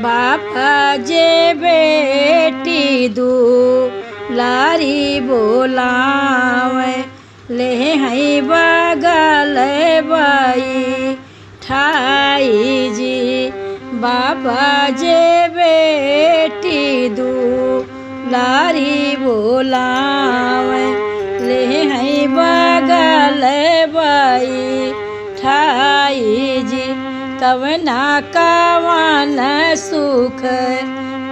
बापा जे बेटी दुलारी बोलावे ले हई बगल बाई ठाई जी। बापा जे बेटी दुलारी बोलावे ले हई बगल बाई ठाई जी। कवना कवन सुख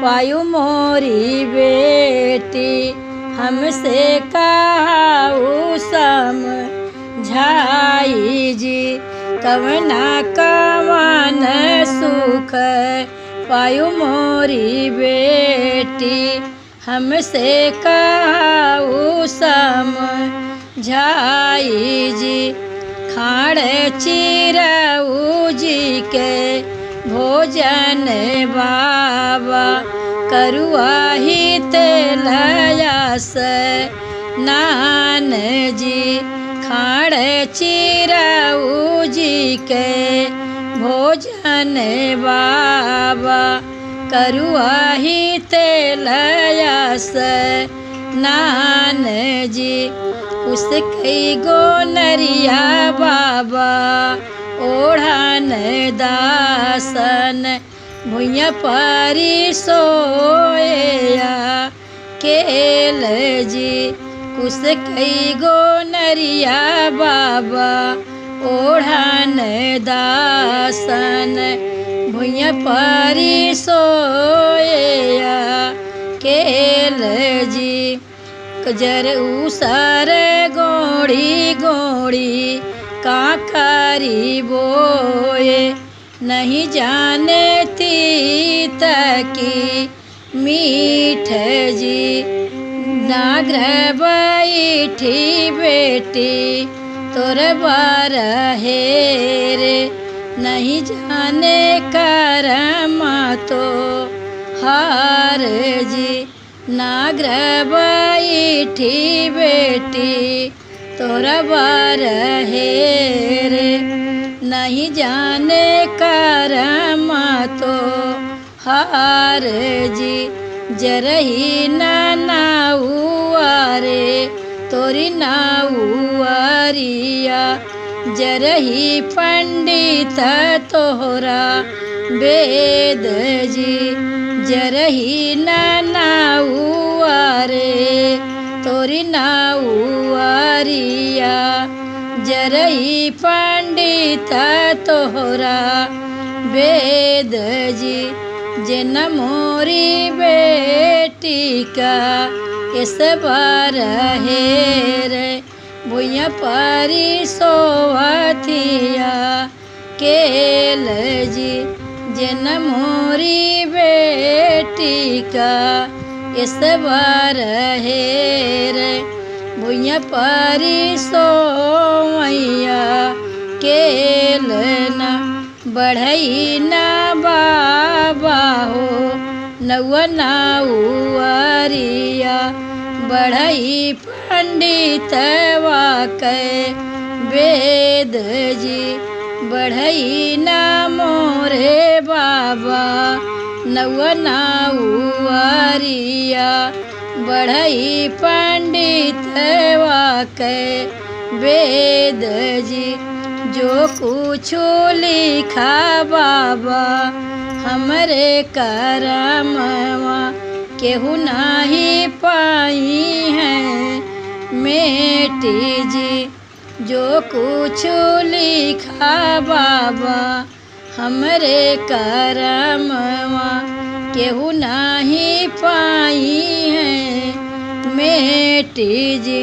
पायु मोरी बेटी हमसे कहू समझाई जी। कवना कवन सुख पायु मोरी बेटी हमसे कहू समझाई जी। खाड़ चिरऊ जी के भोजन बाबा करुआ ही तेलयास नान जी। खाड़ चिरऊ जी के भोजन बाबा करुआ ही तेलयास नान जी। उसके गो नरिया बाबा ओढ़न दासन भुइया परी सोया केल जी। उसके गो नरिया बाबा ओढ़न दासन भुइया परी सोया केल जी। जर उसर गोड़ी गोड़ी काकरी बोए नहीं जाने तीत की मीठ जी। नाग्र बैठी बेटी तोर बर हेरे नहीं जाने करम तो हार जी। नाग्र बैठी बेटी तोरा बर हेरे नहीं जाने करम तो हार जी। जरही नाउआरे तोरी नाउआरिया जरही पंडित तोहरा वेद जी। जरही नाउआरे तोरी नाउआरिया जरही पंडित तोहरा वेद जी। जिन मोरी बेटी का इस बार हेर भुइया परी सोवतिया केल जी। जिन मोरी बेटी का इस बार हेर भुइया परी सोवैया केल ना बढ़ई ना बाबा हो नौआ नाउआरिया बढ़ई पंडित वाके वेद जी। बढ़ई ना मोरे बाबा नौआ नाउआरिया बढ़ई पंडित वाके वेद जी। जो कुछ लिखा बाबा हमरे करमवा केहू नाही पाई है मेटी जी। जो कुछ लिखा बाबा हमरे करमवा केहू नाही पाई है मेटी जी।